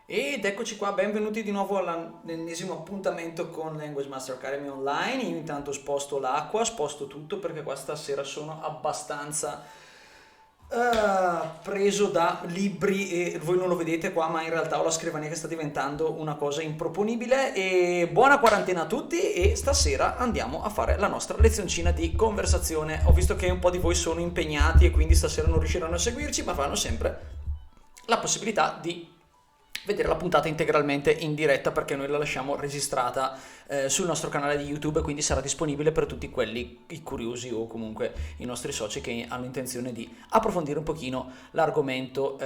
Ed eccoci qua, benvenuti di nuovo all'ennesimo appuntamento con Language Master Academy Online. Io intanto sposto l'acqua, sposto tutto perché qua stasera sono abbastanza preso da libri e voi non lo vedete qua, ma in realtà ho la scrivania che sta diventando una cosa improponibile. E buona quarantena a tutti e stasera andiamo a fare la nostra lezioncina di conversazione. Ho visto che un po' di voi sono impegnati e quindi stasera non riusciranno a seguirci, ma avranno sempre la possibilità di vedere la puntata integralmente in diretta perché noi la lasciamo registrata sul nostro canale di YouTube, quindi sarà disponibile per tutti quelli i curiosi o comunque i nostri soci che hanno intenzione di approfondire un pochino l'argomento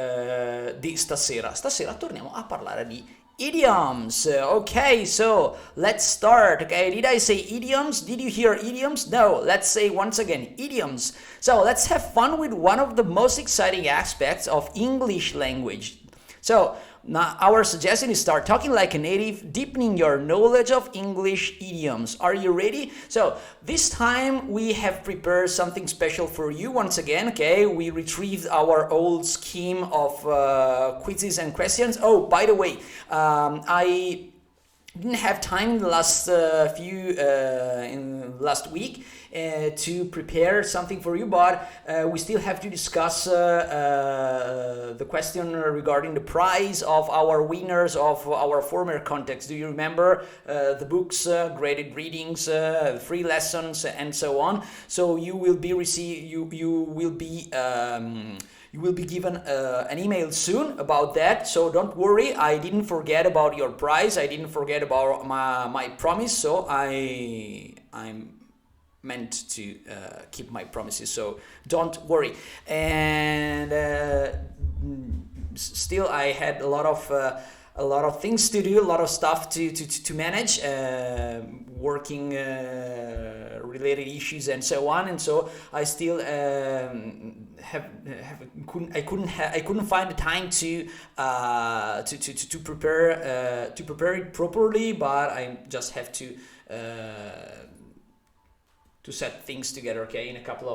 di stasera. Stasera torniamo a parlare di idioms. Okay, so let's start. Okay, did I say idioms? Did you hear idioms? No, let's say once again idioms. So let's have fun with one of the most exciting aspects of English language. So now our suggestion is start talking like a native, deepening your knowledge of English idioms. Are you ready? So this time we have prepared something special for you once again. Okay, we retrieved our old scheme of quizzes and questions. Oh, by the way, I didn't have time in the last in last week to prepare something for you, but we still have to discuss the question regarding the prize of our winners of our former context. Do you remember the books, graded readings, free lessons, and so on? So you will be you will be given an email soon about that, so don't worry. I didn't forget about your prize. I didn't forget about my promise, so I'm meant to keep my promises, so don't worry. And still I had a lot of things to do, a lot of stuff to manage, working related issues and so on, and so I still I couldn't find the time to prepare it properly, but I just have to set things together, okay, in a couple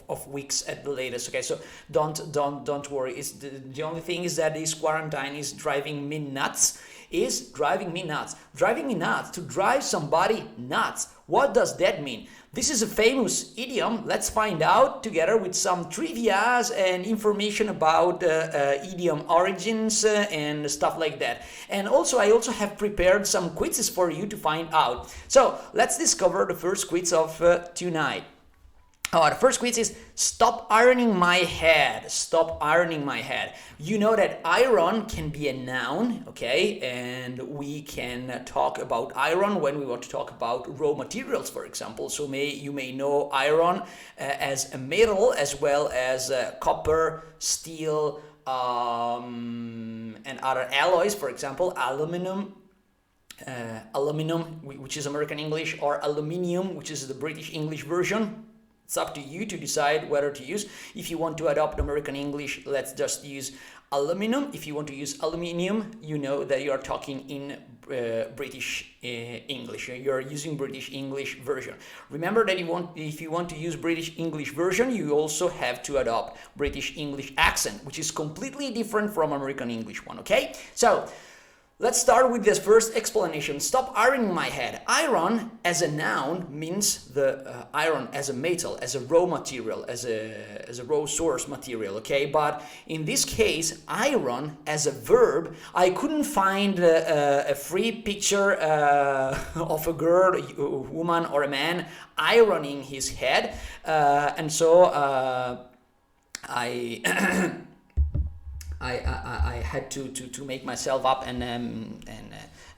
of weeks at the latest. Okay, so don't worry. It's the only thing is that this quarantine is driving me nuts. Driving me nuts. To drive somebody nuts. What does that mean? This is a famous idiom. Let's find out together with some trivias and information about idiom origins and stuff like that. And also, I also have prepared some quizzes for you to find out. So let's discover the first quiz of tonight. The first quiz is stop ironing my head. Stop ironing my head. You know that iron can be a noun, okay? And we can talk about iron when we want to talk about raw materials, for example. So you may know iron as a metal as well as copper, steel, and other alloys, for example, aluminum, which is American English, or aluminium, which is the British English version. It's up to you to decide whether to use. If you want to adopt American English, let's just use aluminum. If you want to use aluminium, you know that you are talking in British English. You're using British English version. Remember that if you want to use British English version, you also have to adopt British English accent, which is completely different from American English one, okay? So, let's start with this first explanation. Stop ironing my head. Iron as a noun means the iron as a metal, as a raw material, as a raw source material, okay? But in this case, iron as a verb, I couldn't find a free picture of a girl, a woman, or a man ironing his head. And so I had to make myself up and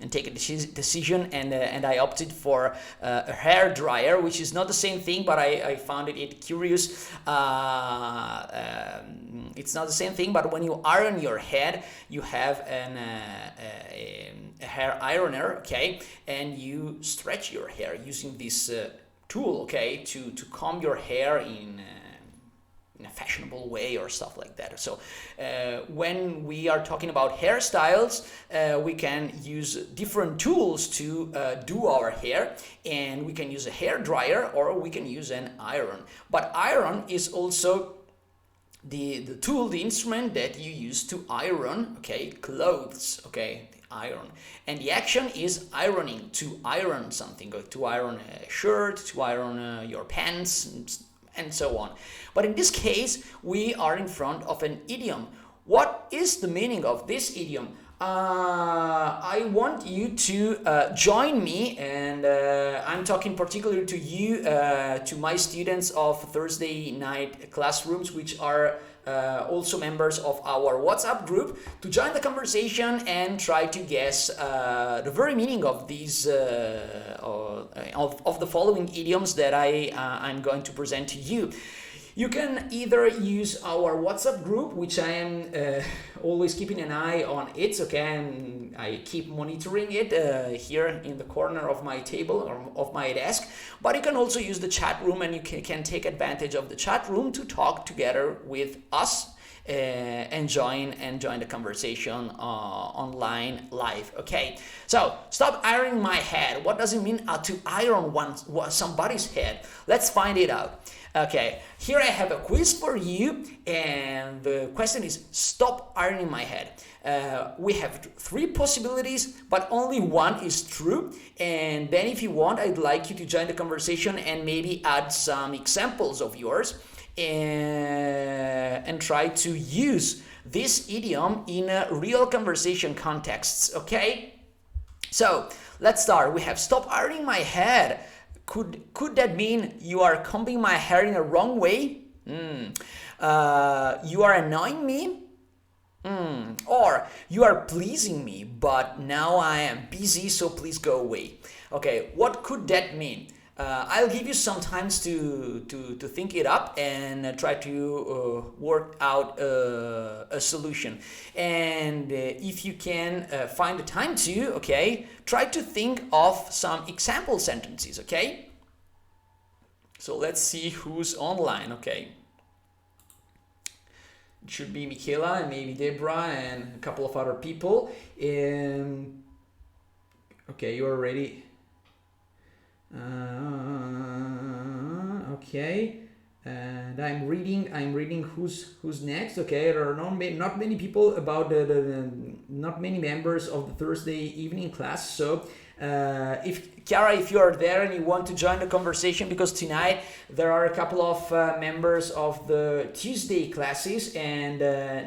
take a decision, and I opted for a hair dryer, which is not the same thing, but I found it curious. It's not the same thing, but when you iron your head, you have a hair ironer, okay, and you stretch your hair using this tool, okay, to comb your hair in a fashionable way or stuff like that. So when we are talking about hairstyles, we can use different tools to do our hair, and we can use a hair dryer or we can use an iron. But iron is also the tool, the instrument that you use to iron, okay, clothes, okay, the iron. And the action is ironing, to iron something, or to iron a shirt, to iron your pants, and so on. But in this case, we are in front of an idiom. What is the meaning of this idiom? I want you to join me, and I'm talking particularly to you, to my students of Thursday night classrooms, which are also members of our WhatsApp group, to join the conversation and try to guess the very meaning of these of the following idioms that I'm going to present to you. You can either use our WhatsApp group, which I am always keeping an eye on it, okay, and I keep monitoring it here in the corner of my table or of my desk. But you can also use the chat room, and you can take advantage of the chat room to talk together with us and join the conversation online live. Okay, so stop ironing my head. What does it mean to iron somebody's head? Let's find it out. Okay, here I have a quiz for you, and the question is, stop ironing my head. We have 3 possibilities, but only one is true. And then if you want, I'd like you to join the conversation and maybe add some examples of yours, and try to use this idiom in real conversation contexts, okay? So let's start. We have stop ironing my head. Could that mean you are combing my hair in a wrong way? You are annoying me? Or you are pleasing me, but now I am busy, so please go away. Okay, what could that mean? I'll give you some time to think it up and try to work out a solution. And if you can find the time to, okay, try to think of some example sentences, okay? So let's see who's online, okay? It should be Michaela and maybe Deborah and a couple of other people. Okay, you're ready. Okay, and I'm reading who's next. Okay, there are not many people about not many members of the Thursday evening class. So if Chiara, if you are there and you want to join the conversation, because tonight there are a couple of members of the Tuesday classes and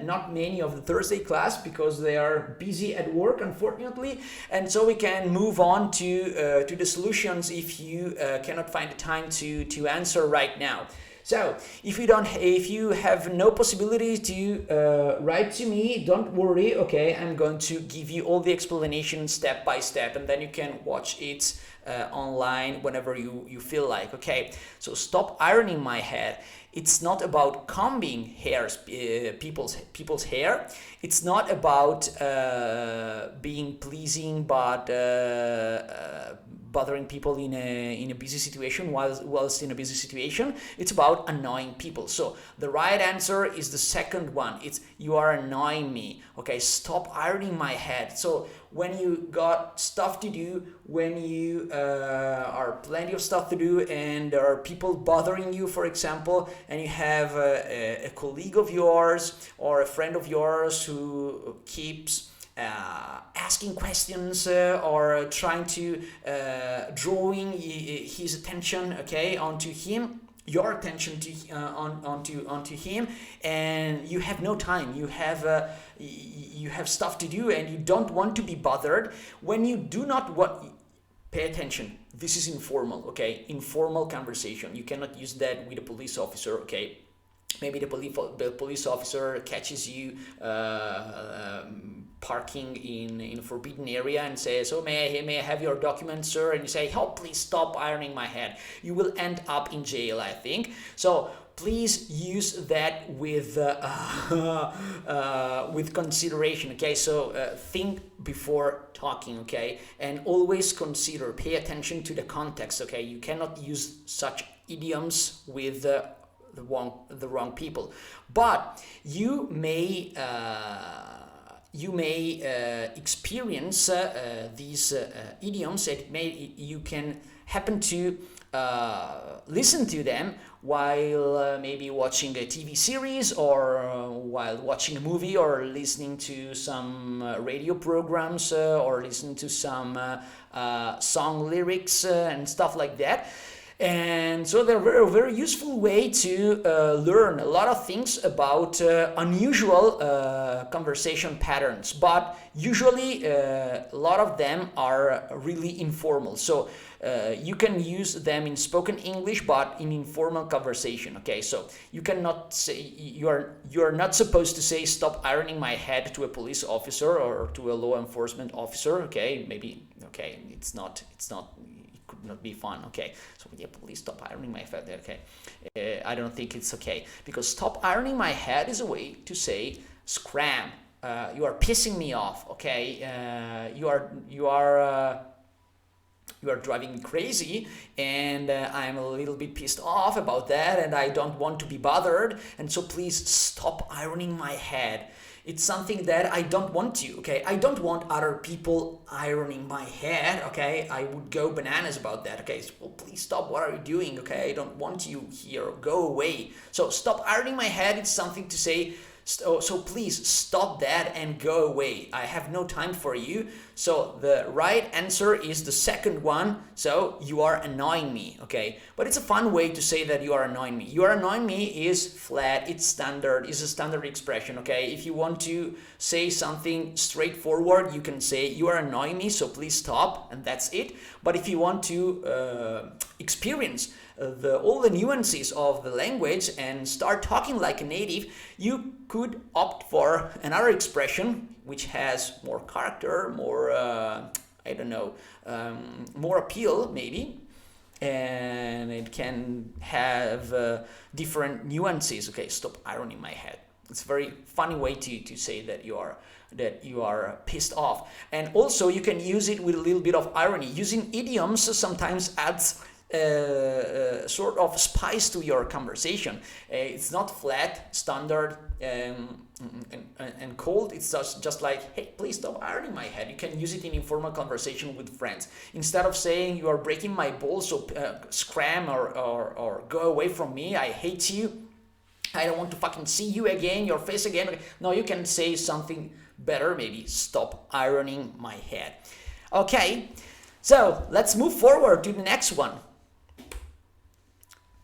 not many of the Thursday class because they are busy at work, unfortunately. And so we can move on to the solutions if you cannot find the time to answer right now. So if you have no possibility to write to me, don't worry. Okay, I'm going to give you all the explanation step by step, and then you can watch it online whenever you feel like. Okay, so stop ironing my hair. It's not about combing people's hair. It's not about being pleasing, but bothering people in a busy situation whilst in a busy situation. It's about annoying people. So the right answer is the second one. It's you are annoying me. Okay, stop ironing my head. So when you got stuff to do, when you are plenty of stuff to do, and there are people bothering you, for example, and you have a colleague of yours or a friend of yours who keeps asking questions or trying to drawing his attention, okay, onto him, your attention to onto him, and you have no time. You have stuff to do, and you don't want to be bothered. When you do not want, pay attention. This is informal, okay? Informal conversation. You cannot use that with a police officer, okay? Maybe the police officer catches you parking in a forbidden area and says, "Oh, may I have your documents, sir?" And you say, "Oh, please stop ironing my head." You will end up in jail, I think. So please use that with consideration. Okay, so think before talking. Okay, and always consider, pay attention to the context. Okay, you cannot use such idioms with the wrong people, but you may experience these idioms. You can happen to listen to them while maybe watching a TV series, or while watching a movie, or listening to some radio programs, or listening to some song lyrics and stuff like that. And so they're a very useful way to learn a lot of things about unusual conversation patterns, but usually a lot of them are really informal. So you can use them in spoken English, but in informal conversation. Okay, so you cannot say, you are not supposed to say "stop ironing my head" to a police officer or to a law enforcement officer. Okay, maybe, okay, it's not could not be fun. Okay, so yeah, please stop ironing my head. Okay, I don't think it's okay, because "stop ironing my head" is a way to say "scram." You are pissing me off. Okay, you are driving me crazy, and I'm a little bit pissed off about that, and I don't want to be bothered, and so please stop ironing my head. It's something that I don't want to, okay? I don't want other people ironing my head, okay? I would go bananas about that, okay? So, well, please stop, what are you doing, okay? I don't want you here, go away. So stop ironing my head, it's something to say, so please stop that and go away. I have no time for you. So the right answer is the second one. So you are annoying me, okay? But it's a fun way to say that you are annoying me. You are annoying me is flat, it's standard, is a standard expression, okay? If you want to say something straightforward, you can say you are annoying me, so please stop, and that's it. But if you want to experience all the nuances of the language and start talking like a native, you could opt for another expression which has more character, more more appeal maybe, and it can have different nuances. Okay, stop ironing my head. It's a very funny way to say that you are pissed off. And also you can use it with a little bit of irony. Using idioms sometimes adds sort of spice to your conversation. It's not flat, standard, and cold. It's just like, hey, please stop ironing my head. You can use it in informal conversation with friends. Instead of saying you are breaking my balls, so scram or go away from me, I hate you, I don't want to fucking see you again, your face again. No, you can say something better, maybe stop ironing my head. Okay, so let's move forward to the next one.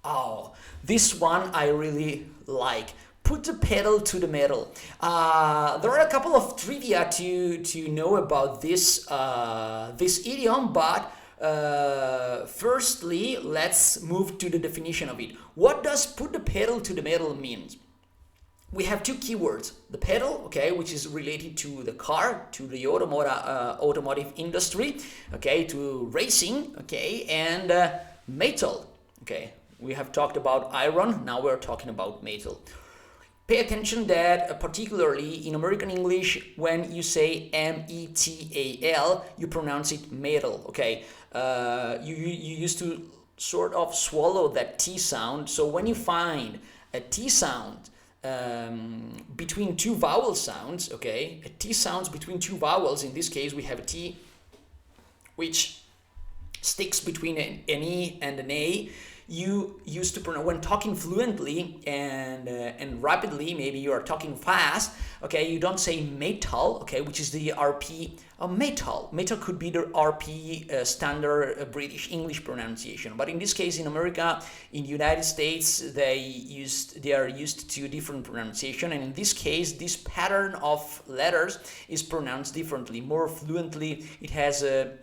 Oh, this one I really like. Put the pedal to the metal. There are a couple of trivia to know about this this idiom, but firstly, let's move to the definition of it. What does put the pedal to the metal mean? We have two keywords: the pedal, okay, which is related to the car, to the automotive industry, okay, to racing, okay, and metal, okay. We have talked about iron, now we're talking about metal. Pay attention that particularly in American English, when you say M-E-T-A-L, you pronounce it metal, okay? You used to sort of swallow that T sound, so when you find a T sound between two vowel sounds, okay? A T sounds between two vowels, in this case we have a T which sticks between an E and an A. You used to pronounce, when talking fluently and rapidly, maybe you are talking fast, okay, you don't say metal, okay, which is the RP metal. Metal could be the RP standard British English pronunciation, but in this case, in America, in the United States, they are used to different pronunciation, and in this case, this pattern of letters is pronounced differently, more fluently. It has a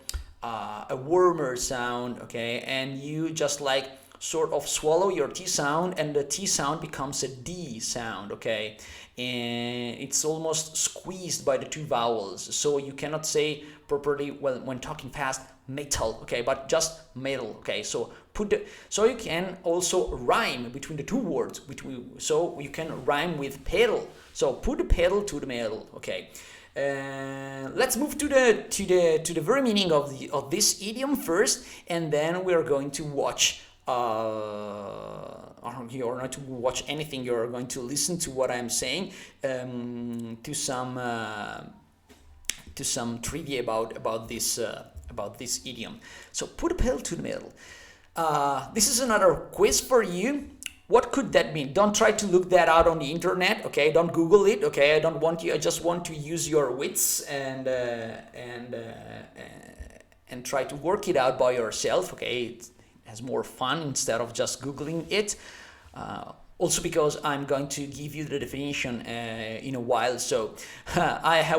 warmer sound, okay, and you just like sort of swallow your T sound, and the T sound becomes a D sound, okay, and it's almost squeezed by the two vowels, so you cannot say properly, well, when talking fast, metal, okay, but just metal, okay. So so you can also rhyme between the two words, so you can rhyme with pedal. So put the pedal to the metal, okay. Let's move to the very meaning of this idiom first, and then we are going to watch. You're not to watch anything. You're going to listen to what I'm saying, to some trivia about this idiom. So put a pedal to the metal. This is another quiz for you. What could that mean? Don't try to look that out on the internet, okay? Don't Google it, okay? I don't want you. I just want to use your wits and try to work it out by yourself, okay? It has more fun instead of just Googling it. Also because I'm going to give you the definition in a while. So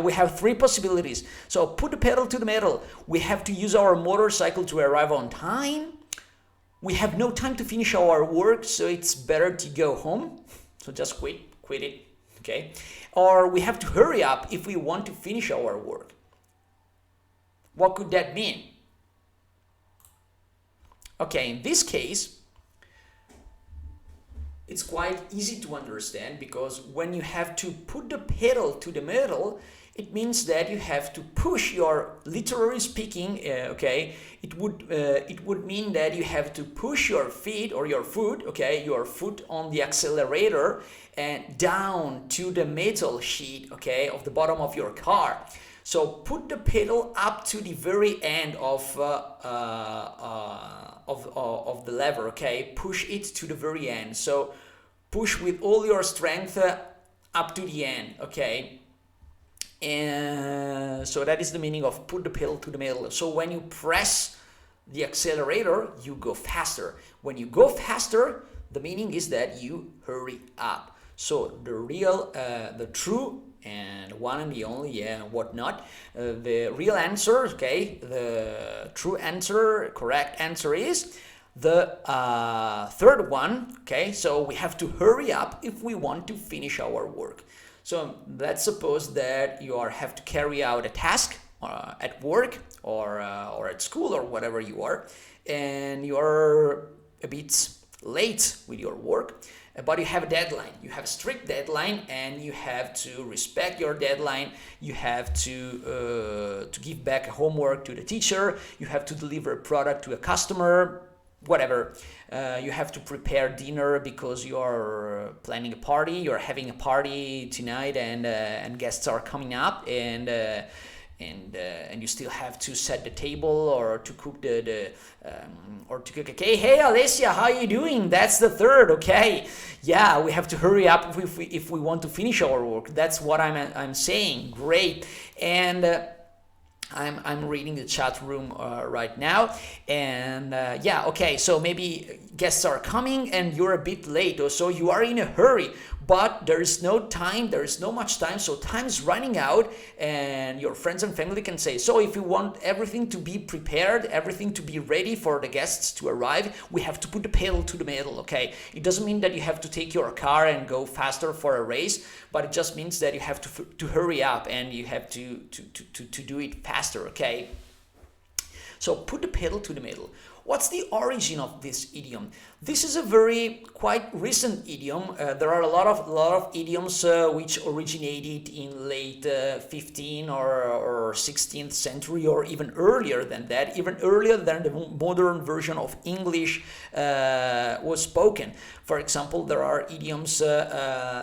we have three possibilities. So put the pedal to the metal. We have to use our motorcycle to arrive on time. We have no time to finish our work, so it's better to go home. So just quit it, okay? Or we have to hurry up if we want to finish our work. What could that mean? Okay, in this case, it's quite easy to understand, because when you have to put the pedal to the metal, it means that you have to push literally speaking, okay, it would mean that you have to push your feet or your foot, okay, your foot on the accelerator and down to the metal sheet, okay, of the bottom of your car. So put the pedal up to the very end of the lever, okay, push it to the very end. So push with all your strength up to the end, okay. And so that is the meaning of put the pedal to the metal. So when you press the accelerator, you go faster. When you go faster, the meaning is that you hurry up. So the true and one and the only, yeah, whatnot, the real answer, okay, the true answer, correct answer is the third one, okay. So we have to hurry up if we want to finish our work. So let's suppose that you have to carry out a task at work or at school or whatever you are, and you're a bit late with your work, but you have a deadline. You have a strict deadline, and you have to respect your deadline. You have to give back homework to the teacher. You have to deliver a product to a customer. Whatever, you have to prepare dinner because you're planning a party. You're having a party tonight, and guests are coming up, and you still have to set the table or to cook Okay, hey Alessia, how are you doing? That's the third, okay. Yeah, we have to hurry up if we want to finish our work. That's what I'm saying. Great. And I'm reading the chat room right now, and yeah, okay, so maybe guests are coming and you're a bit late, or so you are in a hurry, but there is no time, there is no much time, so time is running out, and your friends and family can say, so if you want everything to be prepared, everything to be ready for the guests to arrive, we have to put the pedal to the metal, okay? It doesn't mean that you have to take your car and go faster for a race, but it just means that you have to hurry up, and you have to do it faster, okay? So put the pedal to the metal. What's the origin of this idiom? This is a quite recent idiom. There are a lot of idioms which originated in late 15th or 16th century, or even earlier than that, even earlier than the modern version of English was spoken. For example, there are idioms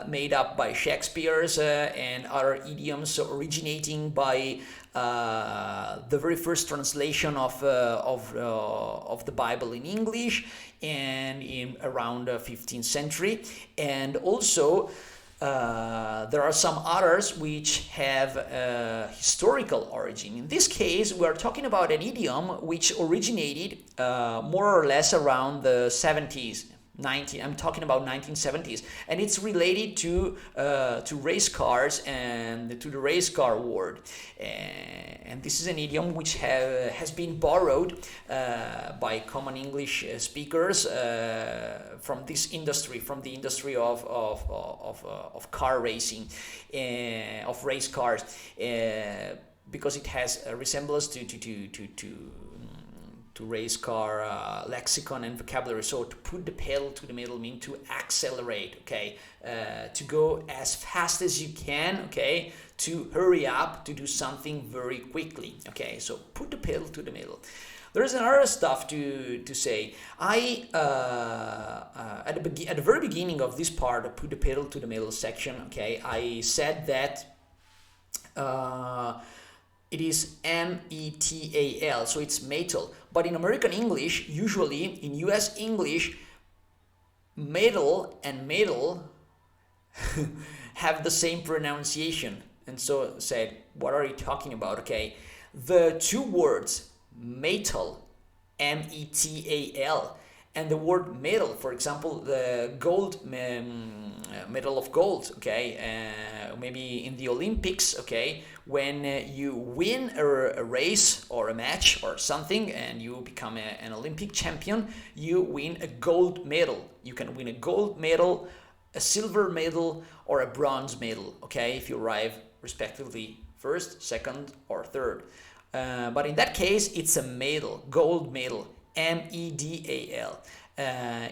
made up by Shakespeare's and other idioms originating by the very first translation of the Bible in English, and in around 15th century, and also there are some others which have historical origin. In this case, we are talking about an idiom which originated more or less around the 70s. I'm talking about 1970s, and it's related to race cars and to the race car world. And this is an idiom which has been borrowed by common English speakers from this industry, from the industry of car racing, of race cars, because it has a resemblance to race car lexicon and vocabulary. So to put the pedal to the metal means to accelerate, okay, to go as fast as you can, okay, to hurry up, to do something very quickly, okay. So put the pedal to the metal. There's another stuff to say. At the very beginning of this part of put the pedal to the metal section, okay, I said that It is metal, so it's metal. But in American English, usually in US English, metal and metal have the same pronunciation. And so said, what are you talking about? Okay, the two words metal, metal, and the word metal, for example, the gold medal of gold, okay, maybe in the Olympics, okay, when you win a race or a match or something and you become an Olympic champion, you win a gold medal. You can win a gold medal, a silver medal, or a bronze medal, okay, if you arrive respectively first, second, or third. But in that case, it's a medal, gold medal, medal.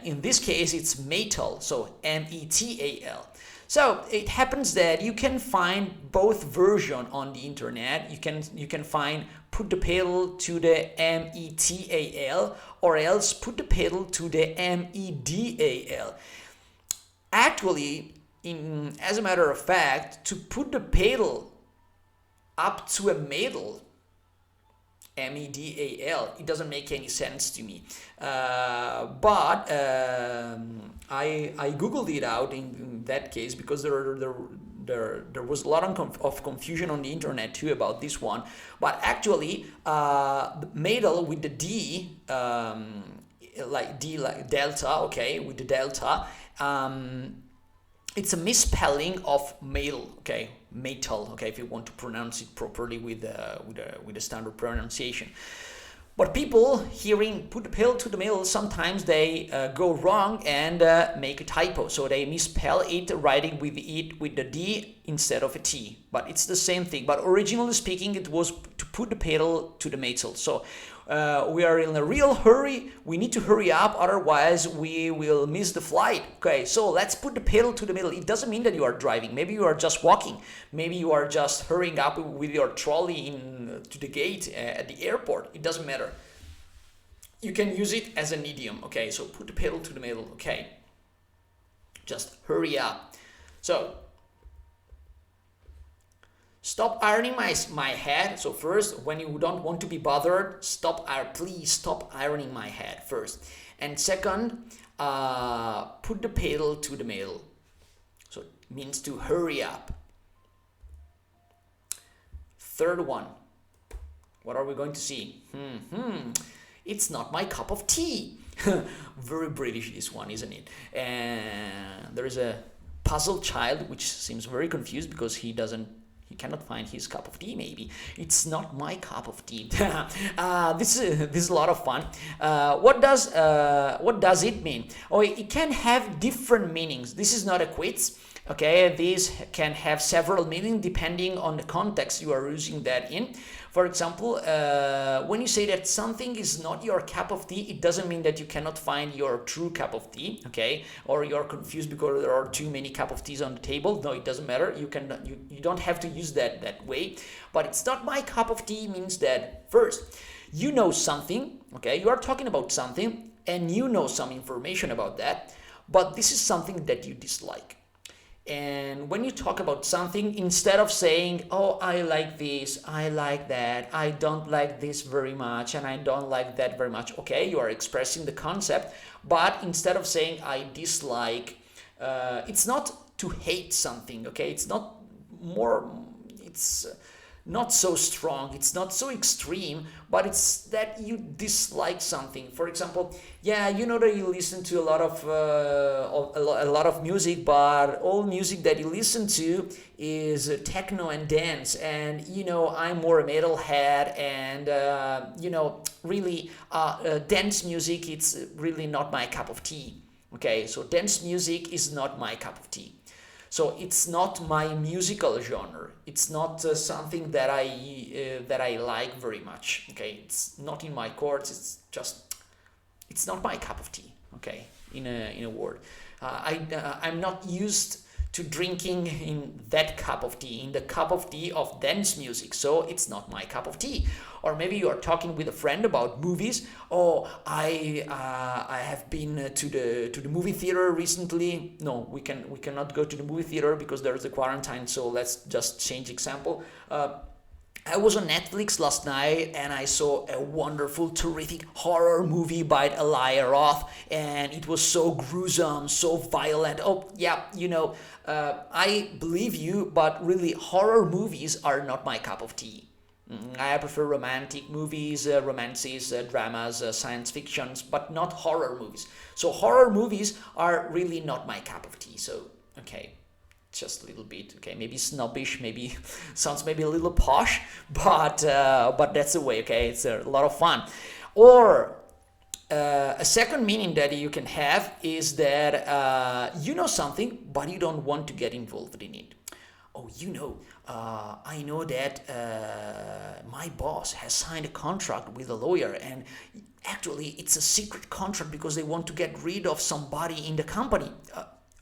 In this case, it's metal, so metal. So it happens that you can find both version on the internet. You can find put the pedal to the metal, or else put the pedal to the medal. Actually, as a matter of fact, to put the pedal up to a medal, medal, it doesn't make any sense to me. But I googled it out in that case, because there was a lot of confusion on the internet too about this one. But actually, the medal with the D, like delta, okay, with the delta, it's a misspelling of metal, okay, metal, okay, if you want to pronounce it properly with a standard pronunciation. But people hearing put the pedal to the metal, sometimes they go wrong and make a typo. So they misspell it, writing with the D instead of a T. But it's the same thing. But originally speaking, it was to put the pedal to the metal. So we are in a real hurry. We need to hurry up, otherwise we will miss the flight. Okay, so let's put the pedal to the metal. It doesn't mean that you are driving. Maybe you are just walking. Maybe you are just hurrying up with your trolley to the gate at the airport. It doesn't matter. You can use it as an idiom. Okay, so put the pedal to the metal. Okay, just hurry up. So stop ironing my head. So first, when you don't want to be bothered, please stop ironing my head first. And second, put the pedal to the metal. So it means to hurry up. Third one, what are we going to see? It's not my cup of tea. Very British, this one, isn't it? And there is a puzzled child which seems very confused because he cannot find his cup of tea. Maybe it's not my cup of tea. This is a lot of fun. What does it mean? Oh, it can have different meanings. This is not a quiz. Okay, these can have several meanings depending on the context you are using that in. For example, when you say that something is not your cup of tea, it doesn't mean that you cannot find your true cup of tea, okay? Or you're confused because there are too many cup of teas on the table. No, it doesn't matter. You don't have to use that way. But it's not my cup of tea means that first, you know something, okay? You are talking about something and you know some information about that, but this is something that you dislike. And when you talk about something, instead of saying, oh, I like this, I like that, I don't like this very much, and I don't like that very much, okay, you are expressing the concept, but instead of saying I dislike, it's not to hate something, okay, it's not not so strong, it's not so extreme, but it's that you dislike something. For example, yeah, you know that you listen to a lot of music, but all music that you listen to is techno and dance, and you know I'm more a metalhead, and really dance music, it's really not my cup of tea. Okay, so dance music is not my cup of tea. So it's not my musical genre. It's not something that I like very much. Okay, it's not in my chords. It's not my cup of tea. Okay, in a word, I'm not used to drinking in that cup of tea, in the cup of tea of dance music. So it's not my cup of tea. Or maybe you are talking with a friend about movies. Oh, I have been to the movie theater recently. No, we cannot go to the movie theater because there's a quarantine. So let's just change example. I was on Netflix last night and I saw a wonderful, terrific horror movie by Elijah Roth, and it was so gruesome, so violent. Oh, yeah, I believe you, but really, horror movies are not my cup of tea. I prefer romantic movies, romances, dramas, science fictions, but not horror movies. So horror movies are really not my cup of tea. So, okay, just a little bit, okay, maybe snobbish, maybe sounds maybe a little posh, but that's the way, okay, it's a lot of fun. Or a second meaning that you can have is that you know something, but you don't want to get involved in it. Oh, I know that my boss has signed a contract with a lawyer, and actually it's a secret contract because they want to get rid of somebody in the company.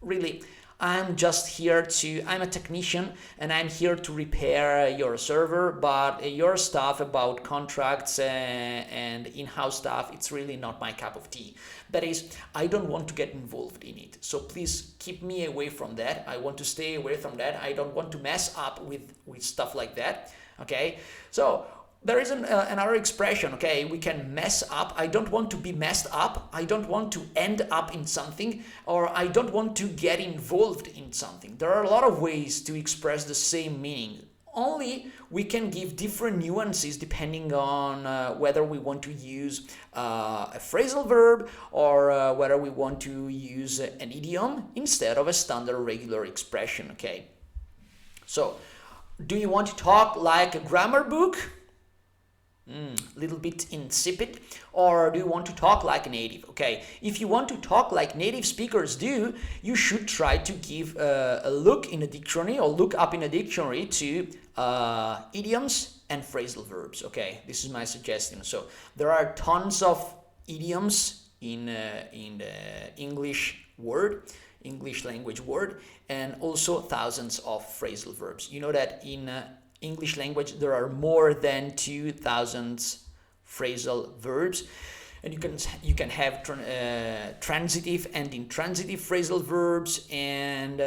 Really, I'm a technician and I'm here to repair your server, but your stuff about contracts and in-house stuff, it's really not my cup of tea. That is, I don't want to get involved in it. So please keep me away from that. I want to stay away from that. I don't want to mess up with stuff like that. Okay, so there is another expression, okay, we can mess up. I don't want to be messed up. I don't want to end up in something, or I don't want to get involved in something. There are a lot of ways to express the same meaning. Only we can give different nuances depending on whether we want to use a phrasal verb or whether we want to use an idiom instead of a standard regular expression, okay? So, do you want to talk like a grammar book? Little bit insipid, or do you want to talk like a native? Okay, if you want to talk like native speakers do, you should try to give a look in a dictionary or look up in a dictionary to idioms and phrasal verbs. Okay, this is my suggestion. So there are tons of idioms in the English language word, and also thousands of phrasal verbs. You know that in English language there are more than 2,000 phrasal verbs, and you can have transitive and intransitive phrasal verbs, and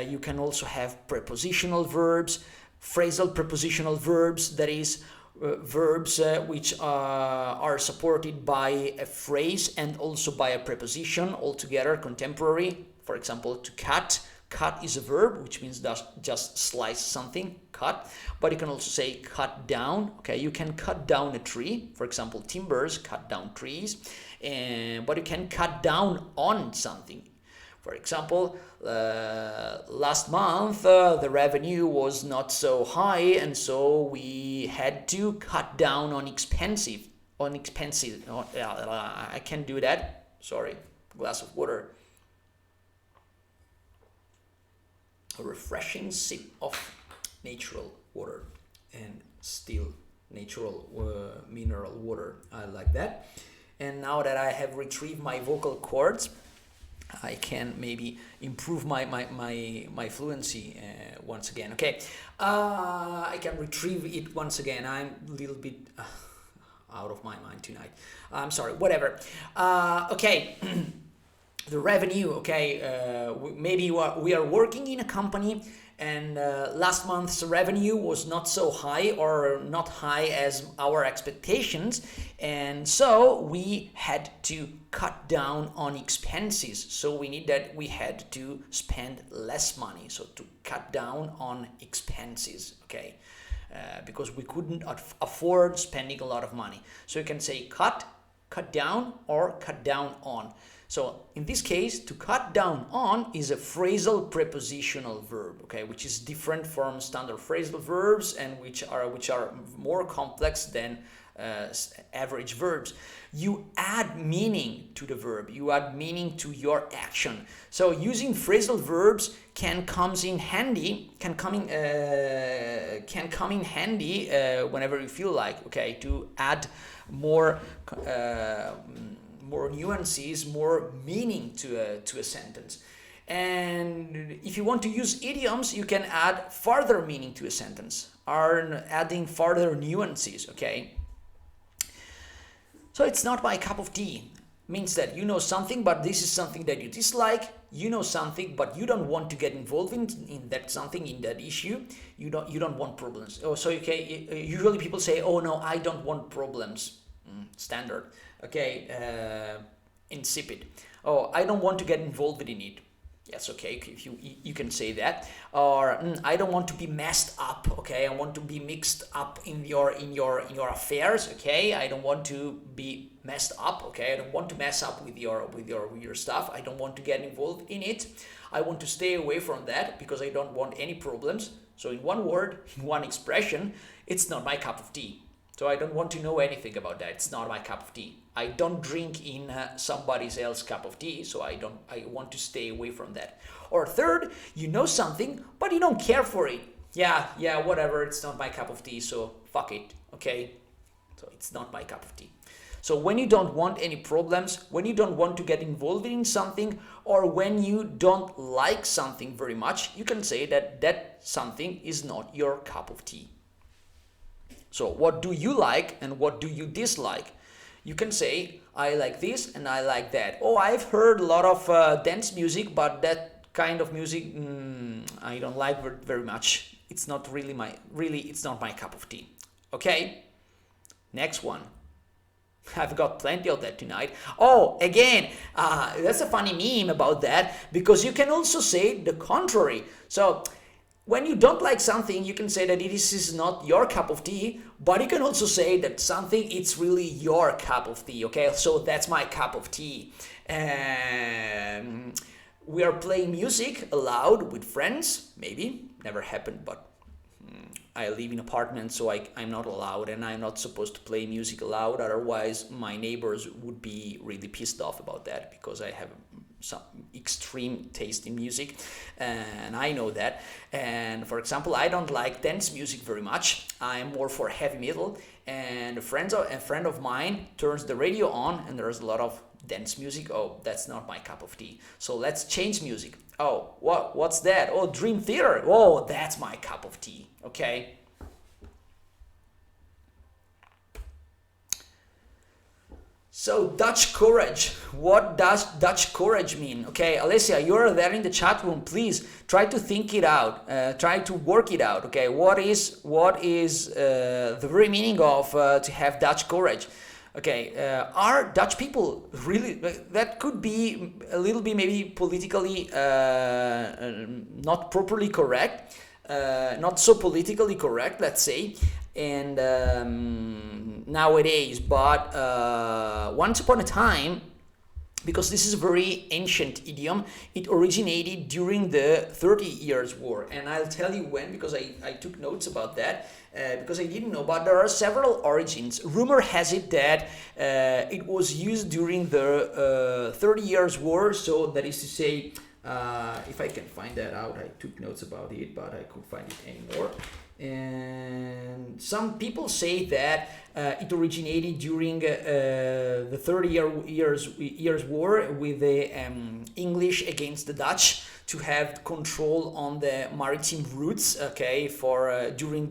you can also have prepositional verbs, phrasal prepositional verbs, that is verbs which are supported by a phrase and also by a preposition altogether, contemporary. For example, to cut. Cut is a verb, which means just slice something, cut. But you can also say cut down. Okay, you can cut down a tree. For example, timbers, cut down trees. But you can cut down on something. For example, last month the revenue was not so high, and so we had to cut down on expensive. I can't do that. Sorry, glass of water. A refreshing sip of natural water, and still natural mineral water. I like that. And now that I have retrieved my vocal cords, I can maybe improve my fluency once again. Okay, I can retrieve it once again. I'm a little bit out of my mind tonight. I'm sorry, whatever. Okay. The revenue, okay, maybe we are working in a company, and last month's revenue was not so high, or not high as our expectations, and so we had to cut down on expenses. So we had to spend less money, so to cut down on expenses, okay, because we couldn't afford spending a lot of money. So you can say cut down, or cut down on. So in this case, to cut down on is a phrasal prepositional verb, okay, which is different from standard phrasal verbs, and which are more complex than average verbs. You add meaning to the verb. You add meaning to your action. So using phrasal verbs can come in handy whenever you feel like, okay, to add more nuances, more meaning to a sentence. And if you want to use idioms, you can add further meaning to a sentence, or adding further nuances, okay? So it's not my cup of tea. means that you know something, but this is something that you dislike. You know something, but you don't want to get involved in that something, in that issue. You don't want problems. Oh, so okay. Usually people say, "Oh no, I don't want problems." Standard. Okay. Insipid. Oh, I don't want to get involved in it. Yes, okay, if you can say that. Or I don't want to be messed up. Okay, I want to be mixed up in your affairs. Okay, I don't want to be messed up. Okay, I don't want to mess up with your stuff. I don't want to get involved in it. I want to stay away from that because I don't want any problems. So in one word, in one expression, it's not my cup of tea. So I don't want to know anything about that. It's not my cup of tea. I don't drink in somebody else's cup of tea, so I want to stay away from that. Or third, you know something, but you don't care for it. Yeah, whatever, it's not my cup of tea, so fuck it, okay? So it's not my cup of tea. So when you don't want any problems, when you don't want to get involved in something, or when you don't like something very much, you can say that something is not your cup of tea. So what do you like and what do you dislike? You can say, I like this and I like that. Oh, I've heard a lot of dance music, but that kind of music I don't like very much. It's not it's not my cup of tea. Okay, next one. I've got plenty of that tonight. Oh, again, that's a funny meme about that, because you can also say the contrary. So when you don't like something, you can say that it is not your cup of tea, but you can also say that something it's really your cup of tea. Okay, so that's my cup of tea. We are playing music aloud with friends. Maybe never happened, but I live in an apartment, so I'm not allowed, and I'm not supposed to play music aloud. Otherwise, my neighbors would be really pissed off about that, because I have some extreme taste in music, and I know that. And for example, I don't like dance music very much. I'm more for heavy metal, and a friend of mine turns the radio on, and there's a lot of dance music. Oh, that's not my cup of tea. So let's change music. Oh, what's that? Oh, Dream Theater. Oh, that's my cup of tea. Okay. So Dutch courage. What does Dutch courage mean? Okay, Alessia, you're there in the chat room. Please try to think it out. Try to work it out. Okay, what is the very meaning of to have Dutch courage? Okay, are Dutch people really? That could be a little bit maybe politically not properly correct, not so politically correct, let's say. And nowadays, but once upon a time, because this is a very ancient idiom, it originated during the 30 Years' War. And I'll tell you when, because I took notes about that, because I didn't know, but there are several origins. Rumor has it that it was used during the 30 Years' War, so that is to say, if I can find that out, I took notes about it, but I couldn't find it anymore. And some people say that it originated during the 30 Years' War with the English against the Dutch to have control on the maritime routes, okay, for during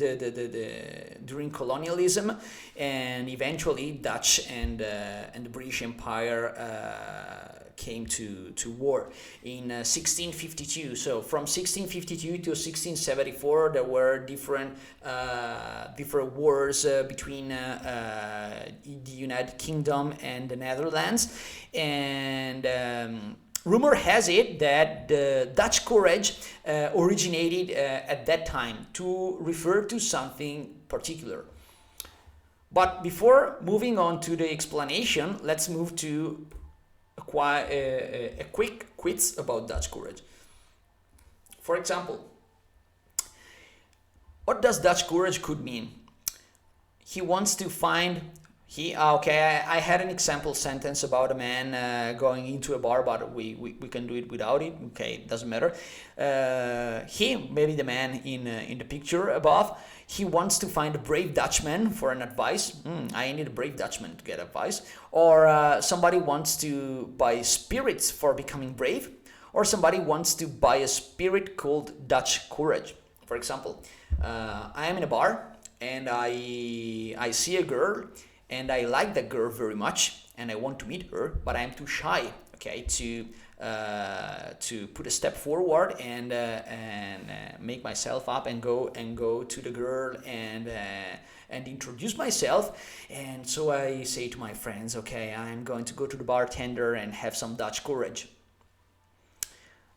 during colonialism, and eventually Dutch and the British Empire came to war in 1652. So from 1652 to 1674, there were different wars between the United Kingdom and the Netherlands, and rumor has it that the Dutch courage originated at that time to refer to something particular. But before moving on to the explanation, let's move to a quick quiz about Dutch courage. For example, what does Dutch courage could mean? He wants to find. I had an example sentence about a man going into a bar, but we can do it without it. Okay, it doesn't matter. Maybe the man in the picture above, he wants to find a brave Dutchman for an advice. I need a brave Dutchman to get advice. Or somebody wants to buy spirits for becoming brave. Or somebody wants to buy a spirit called Dutch courage. For example, I am in a bar and I see a girl, and I like that girl very much, and I want to meet her, but I'm too shy, okay, to put a step forward and make myself up and go to the girl and introduce myself. And so I say to my friends, okay, I'm going to go to the bartender and have some Dutch courage.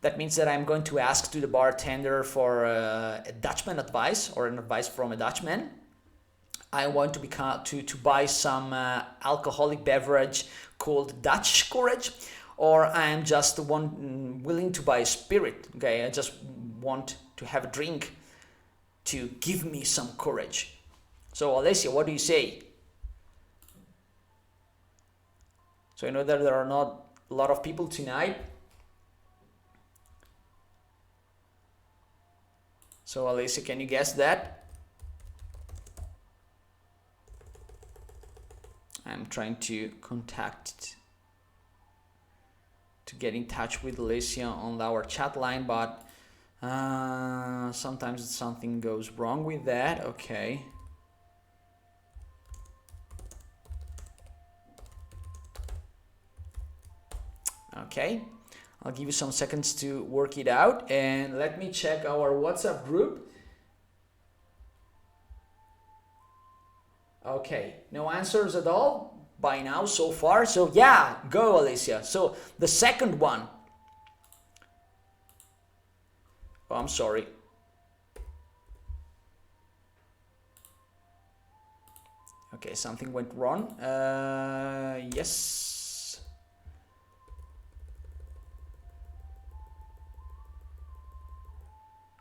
That means that I'm going to ask to the bartender for a Dutchman advice, or an advice from a Dutchman. I want to buy some alcoholic beverage called Dutch courage, or I'm just willing to buy spirit. Okay, I just want to have a drink to give me some courage. So Alessia, what do you say? So I know that there are not a lot of people tonight. So Alessia, can you guess that? I'm trying to get in touch with Lezione on our chat line, but sometimes something goes wrong with that. Okay. Okay, I'll give you some seconds to work it out, and let me check our WhatsApp group. Okay, no answers at all by now so far. So yeah, go Alessia. So the second one. Oh, I'm sorry. Okay, something went wrong. Yes.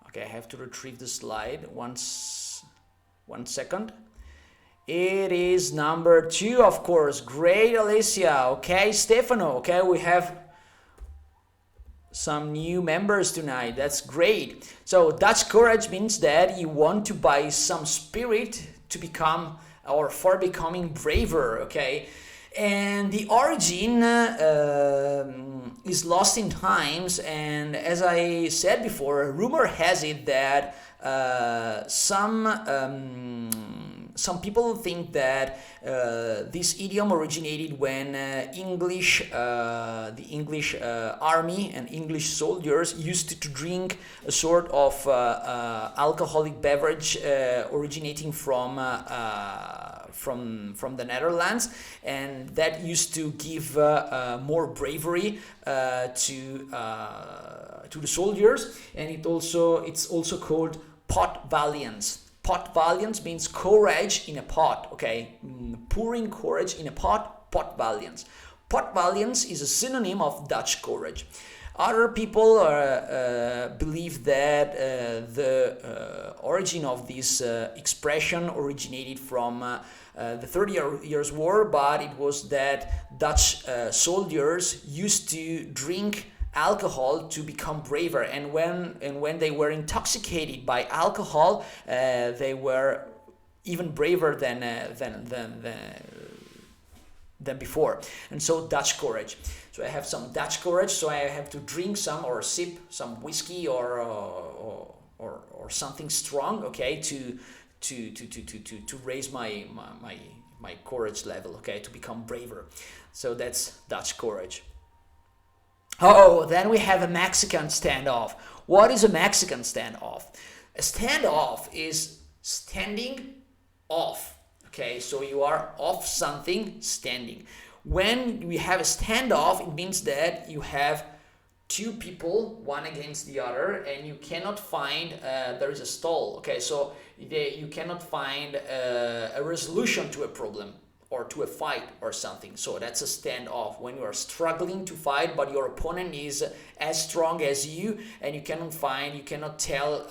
Okay, I have to retrieve the slide one second. It is number 2, of course. Great, Alessia. Okay, Stefano. Okay, we have some new members tonight. That's great. So Dutch courage means that you want to buy some spirit to become, or for becoming braver. Okay, and the origin is lost in times. And as I said before, rumor has it that some people think that this idiom originated when the English army and English soldiers used to drink a sort of alcoholic beverage originating from the Netherlands, and that used to give more bravery to the soldiers, and it's also called pot valiance. Pot valiance means courage in a pot, okay? Pouring courage in a pot, pot valiance. Pot valiance is a synonym of Dutch courage. Other people believe that the origin of this expression originated from the 30 Years' War, but it was that Dutch soldiers used to drink alcohol to become braver, and when they were intoxicated by alcohol, they were even braver than before. And so Dutch courage. So I have some Dutch courage, so I have to drink some or sip some whiskey or something strong, okay, to raise my courage level, okay, to become braver. So that's Dutch courage. Oh, then we have a Mexican standoff. What is a Mexican standoff? A standoff is standing off. Okay, so you are off something, standing. When we have a standoff, it means that you have two people, one against the other, and you cannot find, there is a stall. Okay, so you cannot find a resolution to a problem, or to a fight or something. So that's a standoff, when you are struggling to fight, but your opponent is as strong as you, and you cannot tell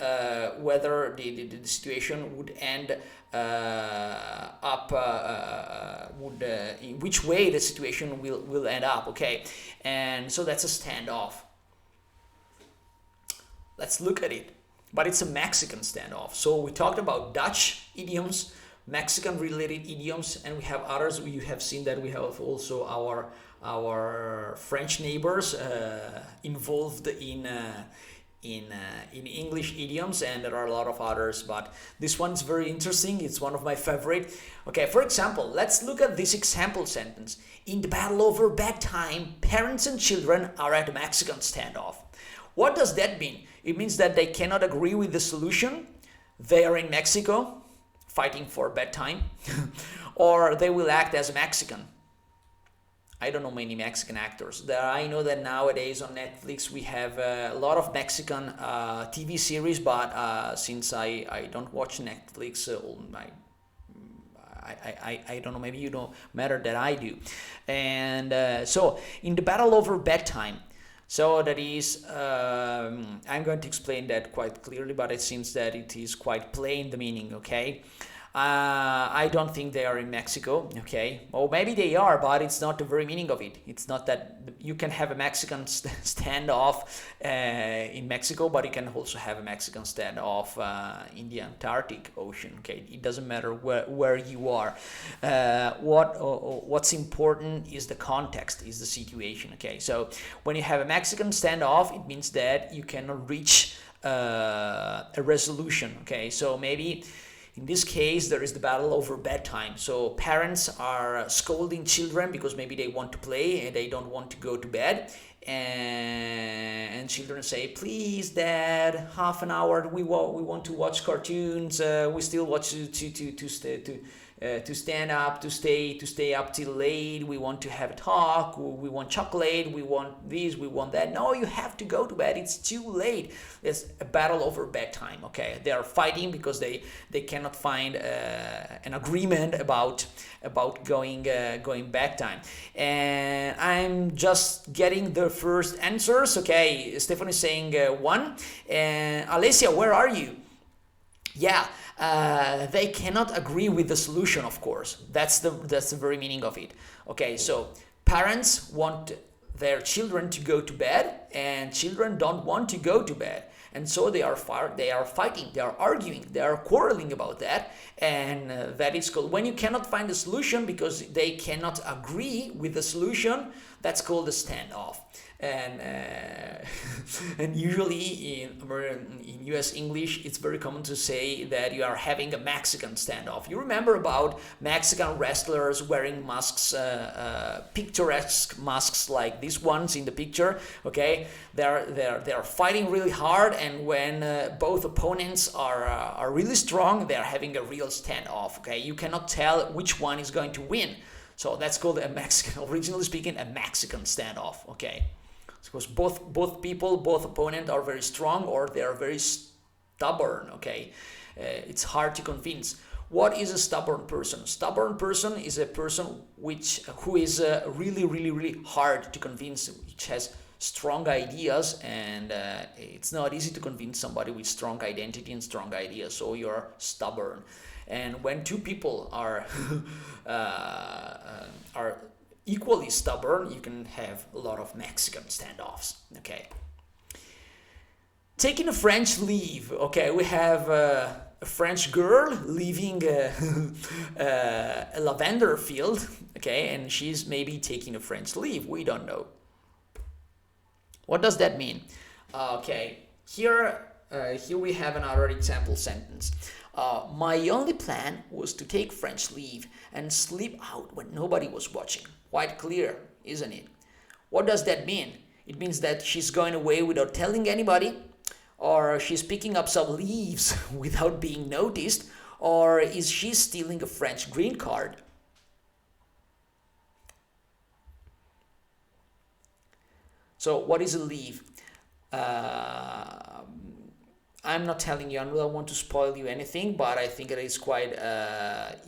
whether the situation would end in which way the situation will end up, okay? And so that's a standoff. Let's look at it. But it's a Mexican standoff. So we talked about Dutch idioms, Mexican related idioms, and we have others. You have seen that we have also our French neighbors involved in in English idioms, and there are a lot of others, but this one's very interesting. It's one of my favorite. Okay, for example, let's look at this example sentence. In the battle over bedtime, parents and children are at a Mexican standoff. What does that mean? It means that they cannot agree with the solution. They are in Mexico fighting for bedtime, or they will act as a Mexican. I don't know many Mexican actors. I know that nowadays on Netflix we have a lot of Mexican TV series, but since I don't watch Netflix, I don't know, maybe you don't matter that I do. And so in the battle over bedtime, so that is, I'm going to explain that quite clearly, but it seems that it is quite plain, the meaning, okay? I don't think they are in Mexico, okay? Or maybe they are, but it's not the very meaning of it. It's not that you can have a Mexican standoff in Mexico, but you can also have a Mexican standoff in the Antarctic Ocean, okay? It doesn't matter where you are. What's important is the context, is the situation, okay? So when you have a Mexican standoff, it means that you cannot reach a resolution, okay? So maybe in this case, there is the battle over bedtime. So parents are scolding children because maybe they want to play and they don't want to go to bed. And children say, please, Dad, half an hour, we want to watch cartoons. We still want to stand up, to stay up till late. We want to have a talk. We want chocolate. We want this. We want that. No, you have to go to bed. It's too late. It's a battle over bedtime. Okay, they are fighting because they cannot find an agreement about going bedtime. And I'm just getting the first answers. Okay, Stefan is saying 1. And Alessia, where are you? Yeah. They cannot agree with the solution, of course. That's the very meaning of it. Okay, so parents want their children to go to bed, and children don't want to go to bed, and so they are fighting, they are arguing, they are quarreling about that, and that is called, when you cannot find a solution because they cannot agree with the solution, that's called a standoff. And and usually in US English, it's very common to say that you are having a Mexican standoff. You remember about Mexican wrestlers wearing masks, picturesque masks like these ones in the picture. Okay, they're fighting really hard, and when both opponents are really strong, they are having a real standoff. Okay, you cannot tell which one is going to win. So that's called a Mexican, originally speaking, a Mexican standoff. Okay. Because both people, both opponents are very strong, or they are very stubborn, okay? It's hard to convince. What is a stubborn person? Stubborn person is a person who is really, really, really hard to convince, which has strong ideas, and it's not easy to convince somebody with strong identity and strong ideas, so you're stubborn. And when two people are equally stubborn, you can have a lot of Mexican standoffs. Okay. Taking a French leave. Okay, we have a French girl leaving a lavender field. Okay, and she's maybe taking a French leave. We don't know. What does that mean? Okay, here we have another example sentence. My only plan was to take French leave and sleep out when nobody was watching. Quite clear, isn't it? What does that mean? It means that she's going away without telling anybody, or she's picking up some leaves without being noticed, or is she stealing a French green card? So what is a leave? I'm not telling you, I don't want to spoil you anything, but I think it is quite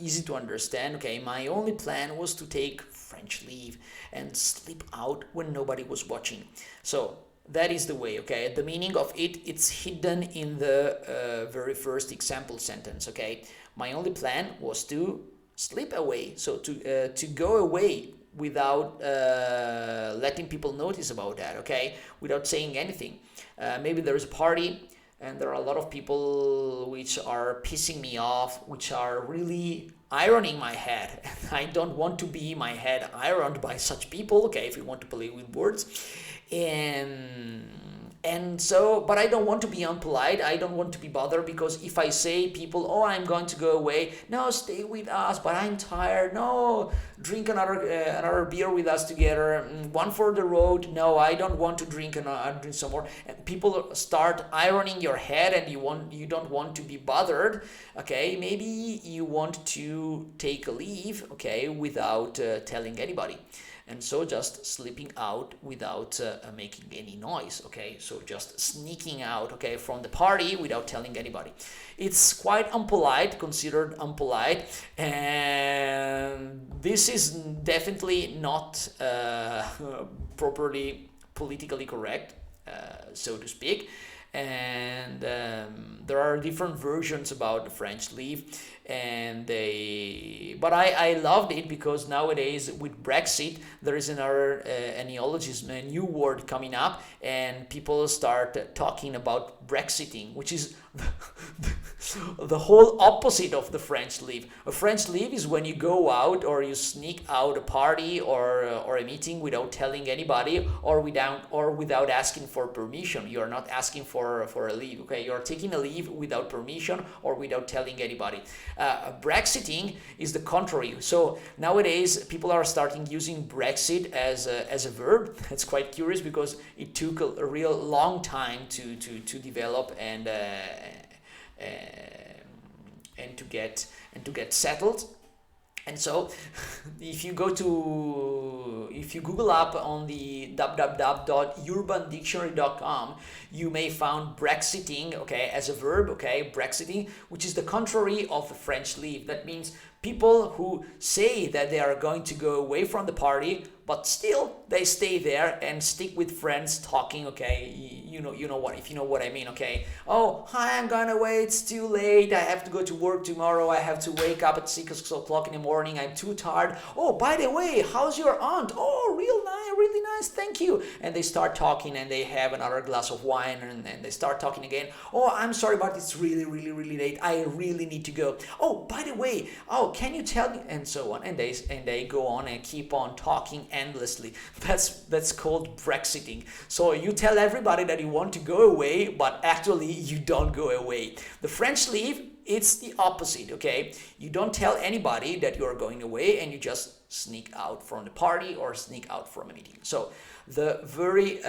easy to understand. Okay, my only plan was to take French leave and sleep out when nobody was watching. So that is the way, okay? The meaning of it's hidden in the very first example sentence, okay? My only plan was to sleep away, so to go away without letting people notice about that, okay? Without saying anything. Maybe there is a party, and there are a lot of people which are pissing me off, which are really ironing my head. I don't want to be my head ironed by such people, okay, if you want to play with words. And So, but I don't want to be unpolite. I don't want to be bothered, because if I say people, oh, I'm going to go away, no, stay with us, but I'm tired, no, drink another beer with us together, one for the road, no, I don't want to drink drink some more. And people start ironing your head, and you don't want to be bothered. Okay, maybe you want to take a leave, okay, without telling anybody. And so just sleeping out without making any noise, okay? So just sneaking out, okay, from the party without telling anybody. It's quite unpolite, considered unpolite, and this is definitely not properly politically correct, so to speak. And there are different versions about the French leave, but I loved it, because nowadays with Brexit there is another a neologism, a new word coming up, and people start talking about Brexiting, which is the whole opposite of the French leave. A French leave is when you go out, or you sneak out a party or a meeting without telling anybody, or without asking for permission. You're not asking for a leave, okay? You're taking a leave without permission or without telling anybody. Brexiting is the contrary. So nowadays people are starting using Brexit as a verb. It's quite curious, because it took a real long time to develop and to get settled. And so if you Google up on the www.urbandictionary.com, you may find Brexiting, okay, as a verb, okay, Brexiting, which is the contrary of the French leave. That means people who say that they are going to go away from the party, but still they stay there and stick with friends talking, okay, you know what, if you know what I mean, okay. Oh, hi, I'm going away, it's too late, I have to go to work tomorrow, I have to wake up at 6 o'clock in the morning, I'm too tired. Oh, by the way, how's your aunt? Oh, really nice, thank you. And they start talking, and they have another glass of wine, and they start talking again. Oh, I'm sorry, but it's really late, I really need to go. Oh, by the way, oh, can you tell me? And so on, and they go on and keep on talking endlessly. That's called Brexiting. So you tell everybody that you want to go away, but actually you don't go away. The French leave, it's the opposite, okay? You don't tell anybody that you're going away, and you just sneak out from the party or sneak out from a meeting. So the very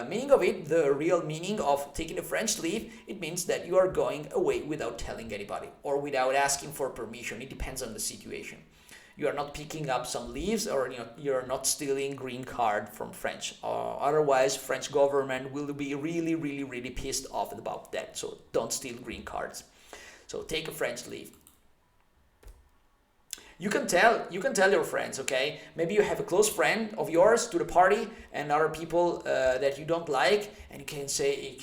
meaning of it, the real meaning of taking a French leave, it means that you are going away without telling anybody or without asking for permission. It depends on the situation. You are not picking up some leaves, or you're not stealing green card from French. Otherwise, French government will be really pissed off about that. So don't steal green cards. So take a French leave. You can tell your friends, okay? Maybe you have a close friend of yours to the party, and other people that you don't like, and you can say,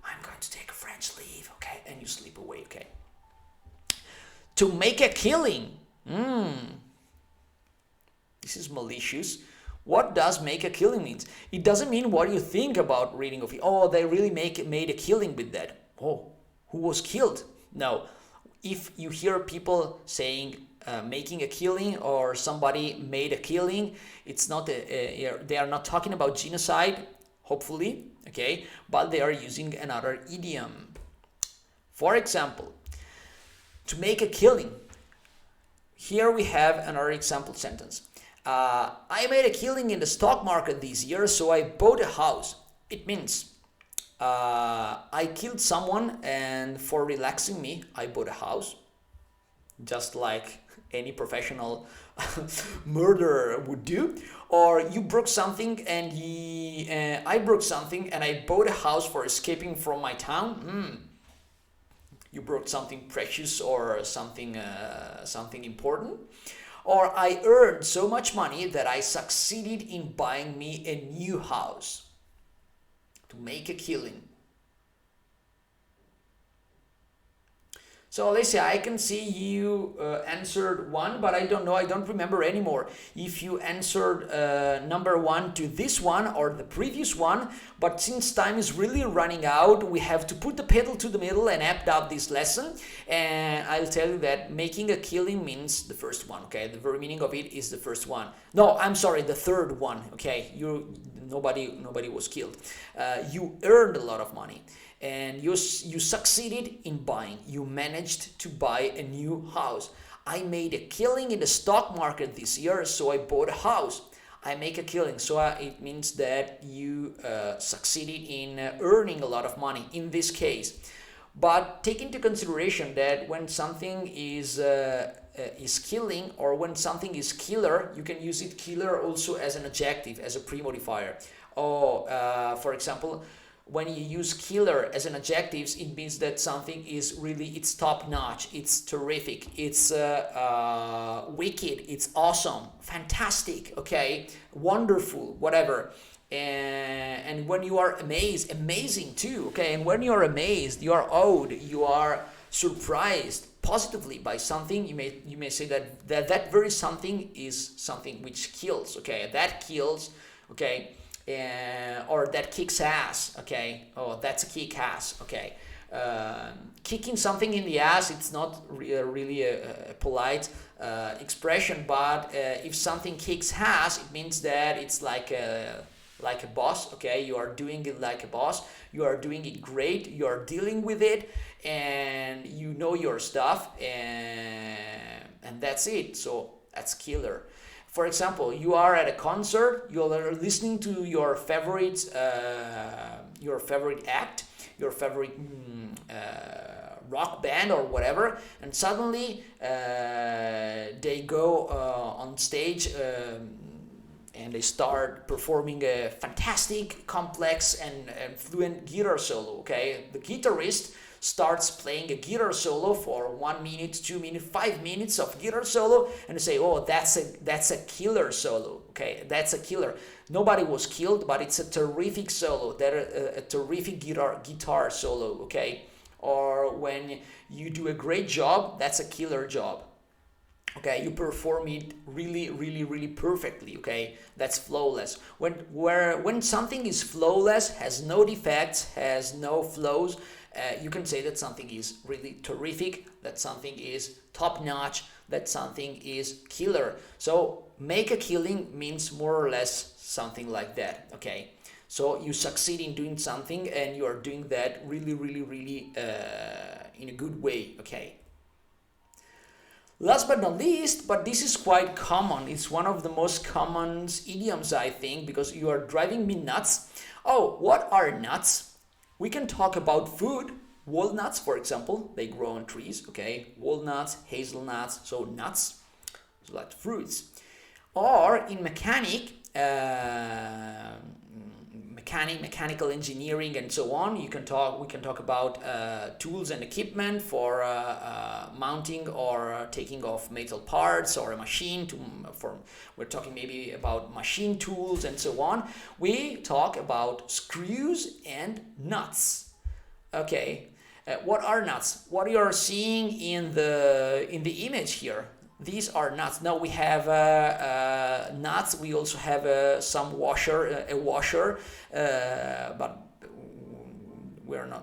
I'm going to take a French leave, okay? And you slip away, okay? To make a killing. This is malicious. What does make a killing means? It doesn't mean what you think about reading of it. Oh, they really made a killing with that. Oh, who was killed? No. If you hear people saying making a killing, or somebody made a killing, it's not they are not talking about genocide, hopefully, okay? But they are using another idiom. For example, to make a killing. Here we have another example sentence. I made a killing in the stock market this year, so I bought a house. It means I killed someone, and for relaxing me, I bought a house. Just like any professional murderer would do. Or you broke something, and I broke something, and I bought a house for escaping from my town. You broke something precious, or something important. Or I earned so much money that I succeeded in buying me a new house. To make a killing. So let's say I can see you answered one, but I don't know, I don't remember anymore if you answered number one to this one or the previous one. But since time is really running out, we have to put the pedal to the metal and apt up this lesson. And I'll tell you that making a killing means the first one, okay? The very meaning of it is the first one. No, I'm sorry, the third one, okay? nobody was killed. You earned a lot of money, and you succeeded in buying. You managed to buy a new house. I made a killing in the stock market this year, so I bought a house. I make a killing, so it means that you succeeded in earning a lot of money in this case. But take into consideration that when something is killing, or when something is killer, you can use it killer also as an adjective, as a pre-modifier. Or for example, when you use killer as an adjective, it means that something is really, it's top notch, it's terrific, it's wicked, it's awesome, fantastic, okay, wonderful, whatever. And when you are amazing too, okay, and when you are amazed, you are awed, you are surprised positively by something, you may say that very something is something which kills, okay, that kills, okay. Or that kicks ass, okay. Oh, that's a kick ass, okay. Kicking something in the ass, it's not really a polite expression, but if something kicks ass, it means that it's like a boss, okay. You are doing it like a boss, you are doing it great, you are dealing with it, and you know your stuff, and that's it. So that's killer. For example, you are at a concert, you are listening to your favorite act, your favorite rock band or whatever, and suddenly they go on stage and they start performing a fantastic, complex, and fluent guitar solo. Okay, the guitarist starts playing a guitar solo for 1 minute, 2 minutes, 5 minutes of guitar solo, and you say, oh, that's a killer solo. Okay, that's a killer. Nobody was killed, but it's a terrific solo. A terrific guitar solo. Okay, or when you do a great job, that's a killer job. Okay, you perform it really, really, really perfectly. Okay, that's flawless. When something is flawless, has no defects, has no flaws, you can say that something is really terrific, that something is top notch, that something is killer. So make a killing means more or less something like that. Okay, so you succeed in doing something, and you are doing that really, really, really in a good way. Okay. Last but not least, but this is quite common, it's one of the most common idioms, I think, because you are driving me nuts. Oh, what are nuts? We can talk about food. Walnuts, for example, they grow on trees, okay? Walnuts, hazelnuts, so nuts, so like fruits. Or in mechanical engineering and so on, we can talk about tools and equipment for mounting or taking off metal parts, or a machine we're talking maybe about machine tools and so on. We talk about screws and nuts. Okay, what are nuts? What you are seeing in the image here, these are nuts. Now we have nuts. We also have a washer, but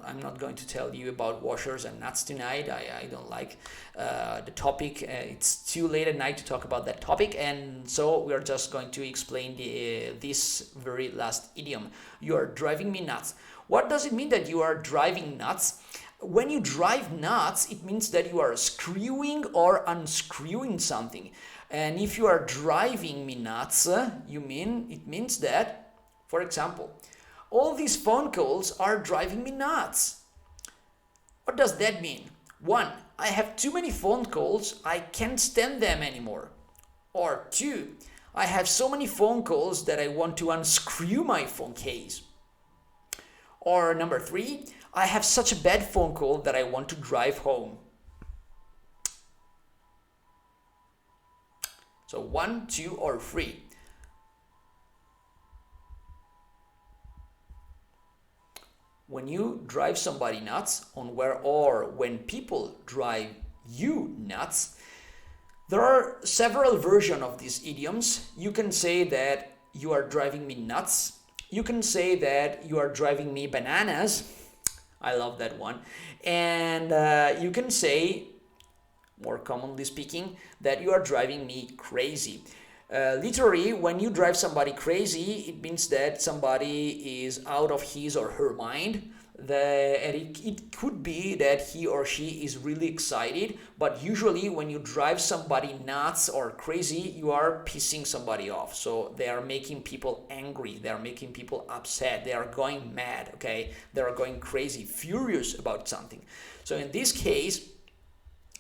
I'm not going to tell you about washers and nuts tonight. I don't like the topic. It's too late at night to talk about that topic, and so we are just going to explain this very last idiom. You are driving me nuts. What does it mean that you are driving nuts? When you drive nuts, it means that you are screwing or unscrewing something. And if you are driving me nuts, it means that, for example, all these phone calls are driving me nuts. What does that mean? 1, I have too many phone calls, I can't stand them anymore. Or 2, I have so many phone calls that I want to unscrew my phone case. Or number 3, I have such a bad phone call that I want to drive home. So 1, 2, or 3. When you drive somebody nuts, or when people drive you nuts, there are several versions of these idioms. You can say that you are driving me nuts. You can say that you are driving me bananas. I love that one. And you can say, more commonly speaking, that you are driving me crazy. Literally, when you drive somebody crazy, it means that somebody is out of his or her mind. And it could be that he or she is really excited, but usually when you drive somebody nuts or crazy, you are pissing somebody off. So they are making people angry, they are making people upset, they are going mad, okay? They are going crazy, furious about something. So in this case,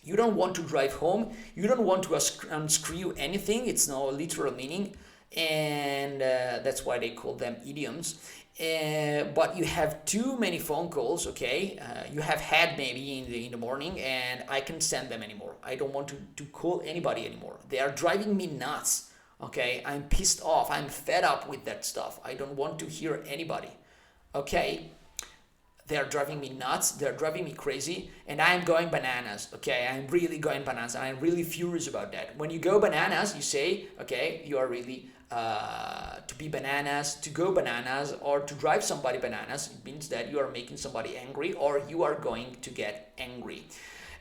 you don't want to drive home, you don't want to unscrew anything, it's no literal meaning, and that's why they call them idioms. But you have too many phone calls, okay? You have had maybe in the morning, and I can't stand them anymore. I don't want to call anybody anymore. They are driving me nuts, okay? I'm pissed off, I'm fed up with that stuff. I don't want to hear anybody, okay? They're driving me nuts, they're driving me crazy, and I'm going bananas, okay? I'm really going bananas, and I'm really furious about that. When you go bananas, you say, okay, you are really, to be bananas, to go bananas, or to drive somebody bananas, it means that you are making somebody angry, or you are going to get angry.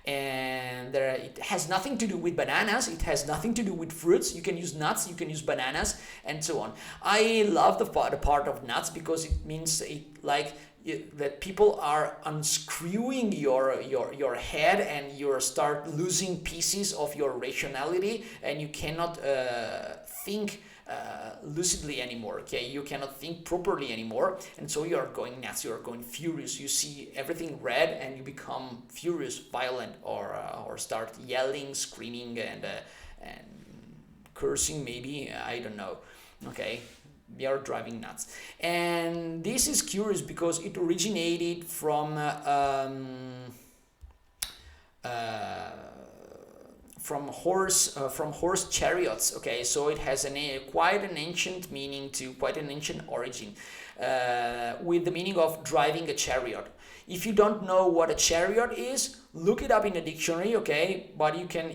And it has nothing to do with bananas, it has nothing to do with fruits. You can use nuts, you can use bananas, and so on. I love the part of nuts because it means that people are unscrewing your head, and you start losing pieces of your rationality, and you cannot think lucidly anymore, okay? You cannot think properly anymore, and so you are going nuts, you are going furious, you see everything red, and you become furious, violent, or start yelling, screaming, and cursing maybe, I don't know, okay? They are driving nuts. And this is curious because it originated from horse chariots, okay? So it has quite an ancient meaning, to quite an ancient origin, with the meaning of driving a chariot. If you don't know what a chariot is, look it up in a dictionary, okay? But you can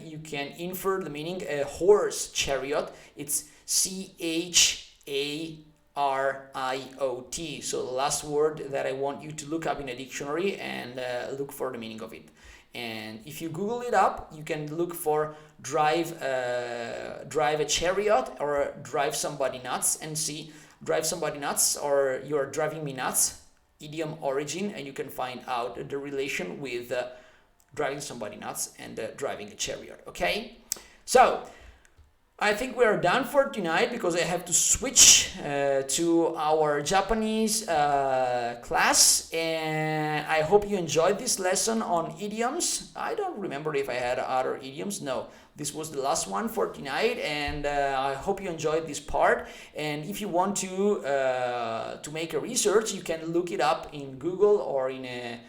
infer the meaning. A horse chariot, it's CHARIOT. So the last word that I want you to look up in a dictionary and look for the meaning of it. And if you Google it up, you can look for drive a chariot or drive somebody nuts, and see drive somebody nuts or you're driving me nuts, idiom origin, and you can find out the relation with driving somebody nuts and driving a chariot, okay? So I think we are done for tonight because I have to switch to our Japanese class, and I hope you enjoyed this lesson on idioms. I don't remember if I had other idioms. No, this was the last one for tonight, and I hope you enjoyed this part. And if you want to make a research, you can look it up in Google or in a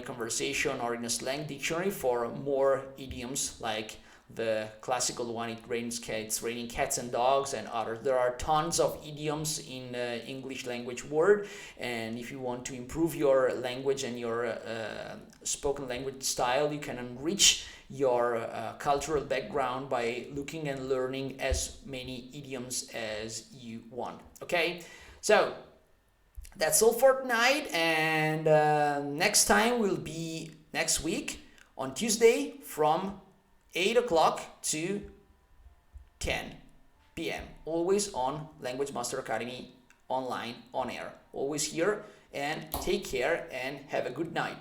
conversation or in a slang dictionary for more idioms, like the classical one, it's raining cats and dogs, and others. There are tons of idioms in English language word, and if you want to improve your language and your spoken language style, you can enrich your cultural background by looking and learning as many idioms as you want, okay? So that's all for tonight, and next time will be next week on Tuesday from 8 o'clock to 10 p.m. Always on Language Master Academy, online, on air. Always here, and take care and have a good night.